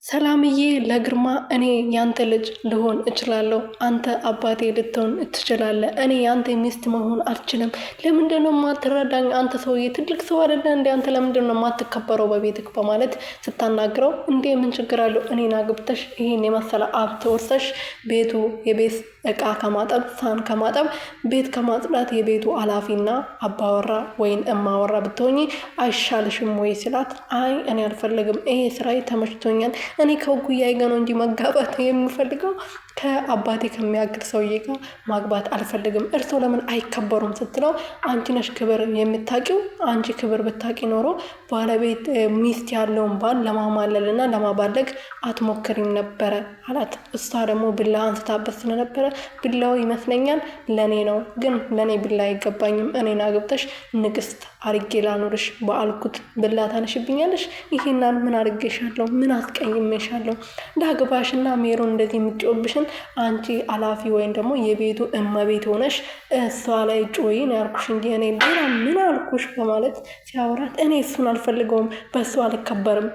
ሰላምዬ ለግርማ እኔ ያንተ ልጅ ልሆን እችላለሁ፣ አንተ አባቴ ልትሆን ትችላለህ። እኔ ያንተ ሚስት መሆን አልችልም። ለምንድነው የማትረዳኝ? አንተ ሰውዬ ትልቅ ሰው አይደለ እንዴ? አንተ ለምንድነው የማትከበረው በቤትክ? በማለት ስታናግረው እንዴ ምን ችግር አለው? እኔን አግብተሽ ይሄን የመሰለ ሀብት ወርሰሽ ቤቱ የቤት እቃ ከማጠብ ሳህን ከማጠብ ቤት ከማጽዳት የቤቱ ኃላፊና አባወራ ወይን እማወራ ብትሆኚ አይሻልሽም ወይ ሲላት፣ አይ እኔ አልፈልግም፣ ይሄ ስራዬ ተመችቶኛል። እኔ ከጉያዬ ጋር ነው እንጂ መጋባት የምፈልገው ከአባቴ ከሚያግድ ሰውዬ ጋር ማግባት አልፈልግም። እርስዎ ለምን አይከበሩም ስትለው፣ አንቺ ነሽ ክብር የምታውቂው። አንቺ ክብር ብታውቂ ኖሮ ባለቤት ሚስት ያለውን ባል ለማማለልና ለማባለግ አትሞክሪም ነበረ አላት። እሷ ደግሞ ብላ አንስታበት ስለነበረ ብላው ይመስለኛል ለኔ ነው፣ ግን ለኔ ብላ አይገባኝም። እኔን አግብተሽ ንግስት አርጌ ላኑርሽ በአልኩት ብላ ታነሽብኛለሽ? ይሄናል ምን አርጌሻለሁ? ምን አስቀይሜሻለሁ? ዳግባሽና ሜሮን እንደዚህ የምትጮብሽን አንቺ አላፊ ወይም ደግሞ የቤቱ እመቤት ሆነሽ እሷ ላይ ጮይ ነው ያልኩሽ እንጂ እኔ ሌላ ምን አልኩሽ? በማለት ሲያወራት፣ እኔ እሱን አልፈልገውም፣ በሱ አልከበርም፣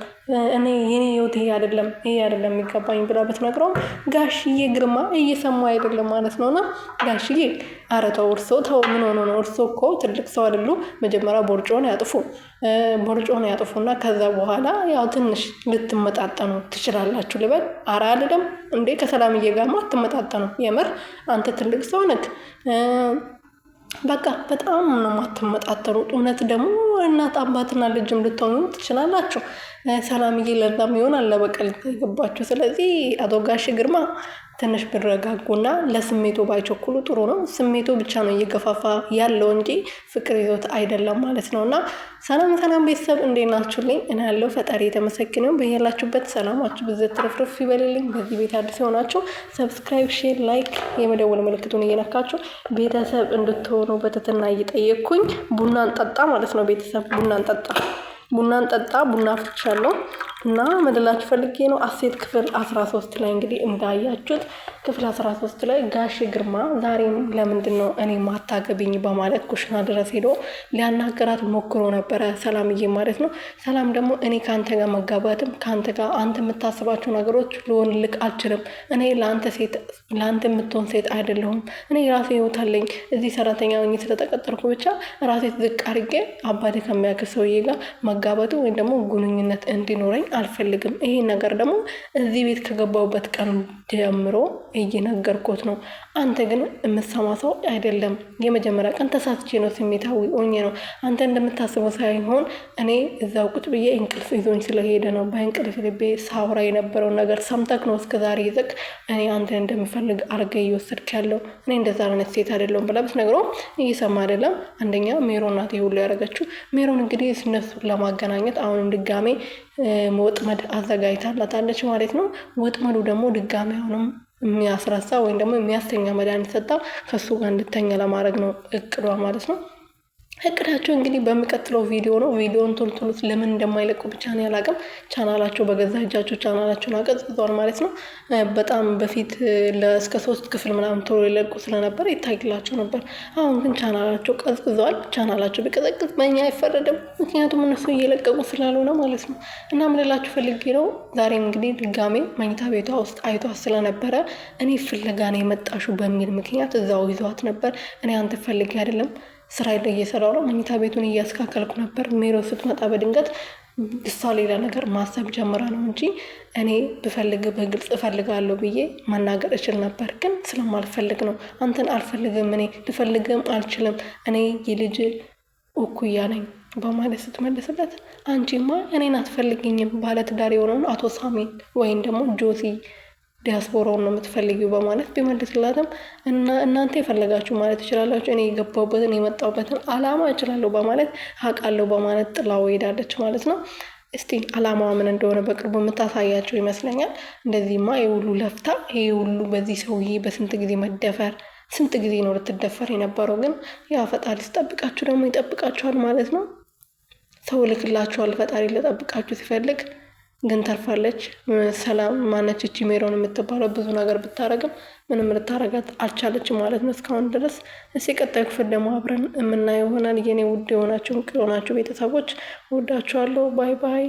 እኔ የኔ ህይወት ይሄ አይደለም የሚገባኝ ብላ ብትነግረውም ጋሽዬ ግርማ እየሰማ አይደለም ማለት ነውና፣ ጋሽዬ ኧረ ተው እርሶ ተው፣ ምን ሆኖ ነው? እርሶ እኮ ትልቅ ሰው አይደሉ? መጀመሪያ ቦርጮን ያጥፉና ከዛ በኋላ ያው ትንሽ ልትመጣጠኑ ትችላላችሁ ልበል። ኧረ አይደለም እንዴ ከሰላምዬ ጋርማ አትመጣጠኑ። የምር አንተ ትልቅ ሰው ነህ። በቃ በጣም ነው የማትመጣጠሩት። እውነት ደግሞ እናት አባትና ልጅም ልትሆኑ ትችላላችሁ። ሰላምዬ ለዛም ይሆናል ለበቀል የገባችሁ። ስለዚህ አቶ ጋሽ ግርማ ትንሽ ቢረጋጉና ለስሜቱ ባይቸኩሉ ጥሩ ነው። ስሜቱ ብቻ ነው እየገፋፋ ያለው እንጂ ፍቅር ይዞት አይደለም ማለት ነውና፣ ሰላም ቤተሰብ እንዴት ናችሁልኝ? እኔ ያለው ፈጣሪ የተመሰገነው። በያላችሁበት ሰላማችሁ ብዘት ትርፍርፍ ይበልልኝ። በዚህ ቤት አዲስ የሆናችሁ ሰብስክራይብ፣ ሼር፣ ላይክ የመደወል ምልክቱን እየነካችሁ ቤተሰብ እንድትሆኑ በትህትና እየጠየቅኩኝ ቡናን ጠጣ ማለት ነው። ቤተሰብ ቡናን ጠጣ ቡና ፍልቻለሁ እና መደላችሁ ፈልጌ ነው። አሴት ክፍል 13 ላይ እንግዲህ እንዳያችሁት ክፍል 13 ላይ ጋሽ ግርማ ዛሬም ለምንድን ነው እኔ ማታገቢኝ በማለት ኩሽና ድረስ ሄዶ ሊያናገራት ሞክሮ ነበረ፣ ሰላምዬ ማለት ነው። ሰላም ደግሞ እኔ ከአንተ ጋር መጋባትም ከአንተ ጋር አንተ የምታስባቸው ነገሮች ልሆንልክ አልችልም። እኔ ለአንተ የምትሆን ሴት አይደለሁም። እኔ ራሴ ህይወት አለኝ። እዚህ ሰራተኛ ሆኜ ስለተቀጠርኩ ብቻ ራሴ ዝቅ አድርጌ አባቴ ከሚያክል ሰውዬ ጋር መጋባቱ ወይም ደግሞ ግንኙነት እንዲኖረኝ አልፈልግም። ይሄ ነገር ደግሞ እዚህ ቤት ከገባሁበት ቀን ጀምሮ እየነገርኩት ነው። አንተ ግን የምትሰማ ሰው አይደለም። የመጀመሪያ ቀን ተሳስቼ ነው፣ ስሜታዊ ሆኜ ነው። አንተ እንደምታስበው ሳይሆን እኔ እዛው ቁጭ ብዬ እንቅልፍ ይዞኝ ስለሄደ ነው። በእንቅልፍ ልቤ ሳውራ የነበረው ነገር ሰምተክ ነው እስከዛሬ ይዘቅ እኔ አንተ እንደምፈልግ አርገ እየወሰድክ ያለው። እኔ እንደዛ አይነት ሴት አይደለሁም ብላ ብትነግረው እየሰማ አይደለም። አንደኛ ሜሮን ናት ሁሉ ያደረገችው። ሜሮን እንግዲህ እነሱን ለማገናኘት አሁንም ድጋሜ ወጥመድ አዘጋጅታላታለች ማለት ነው። ወጥመዱ ደግሞ ድጋሜ አሁንም የሚያስረሳ ወይም ደግሞ የሚያስተኛ መድኃኒት ሰጣ ከሱ ጋር እንድተኛ ለማድረግ ነው እቅዷ ማለት ነው። እቅዳቸው እንግዲህ በሚቀጥለው ቪዲዮ ነው። ቪዲዮን ቶሎ ለምን እንደማይለቁ ብቻ ነው ያላቅም። ቻናላቸው በገዛ እጃቸው ቻናላቸውን አቀዝቅዘዋል ማለት ነው። በጣም በፊት እስከ 3 ክፍል ምናምን ቶሎ ይለቁ ስለነበር ይታይላቸው ነበር። አሁን ግን ቻናላቸው ቀዝቅዘዋል። ቻናላቸው ቢቀዘቅዝ በእኛ አይፈረድም፣ ምክንያቱም እነሱ እየለቀቁ ስላልሆነ ማለት ነው። እና ምንላችሁ ፈልጌ ነው ዛሬም እንግዲህ ድጋሜ መኝታ ቤቷ ውስጥ አይቷት ስለነበረ እኔ ፍለጋ ነው የመጣሹ በሚል ምክንያት እዛው ይዟት ነበር። እኔ አንተ ፈልጌ አይደለም ስራ እየሰራው ነው። መኝታ ቤቱን እያስካከልኩ ነበር። ሜሮን ስትመጣ በድንገት እሷ ሌላ ነገር ማሰብ ጀምራ ነው እንጂ እኔ ብፈልግ በግልጽ እፈልጋለሁ ብዬ መናገር እችል ነበር፣ ግን ስለማልፈልግ ነው። አንተን አልፈልግም፣ እኔ ልፈልግም አልችልም፣ እኔ የልጅ እኩያ ነኝ በማለት ስትመልስለት፣ አንቺማ እኔን አትፈልግኝም፣ ባለትዳር የሆነውን አቶ ሳሚን ወይም ደግሞ ጆሲ ዲያስፖራውን ነው የምትፈልጊው በማለት ቢመልስላትም እናንተ የፈለጋችሁ ማለት ትችላላችሁ፣ እኔ የገባሁበትን የመጣሁበትን አላማ እችላለሁ በማለት አውቃለሁ በማለት ጥላው ሄዳለች ማለት ነው። እስቲ አላማዋ ምን እንደሆነ በቅርቡ የምታሳያቸው ይመስለኛል። እንደዚህማ የሁሉ ለፍታ ይሄ ሁሉ በዚህ ሰውዬ በስንት ጊዜ መደፈር፣ ስንት ጊዜ ነው ልትደፈር የነበረው። ግን ያ ፈጣሪ ሲጠብቃችሁ ደግሞ ይጠብቃችኋል ማለት ነው። ሰው ልክላችኋል ፈጣሪ ለጠብቃችሁ ሲፈልግ። ግን ተርፋለች። ሰላም ማነች እቺ ሜሮን የምትባለው ብዙ ነገር ብታረግም ምንም ልታረጋት አልቻለችም ማለት ነው እስካሁን ድረስ። እስኪ ቀጣይ ክፍል ደግሞ አብረን የምናየው ይሆናል። የኔ ውድ የሆናችሁ ቤተሰቦች ወዳችኋለሁ። ባይ ባይ።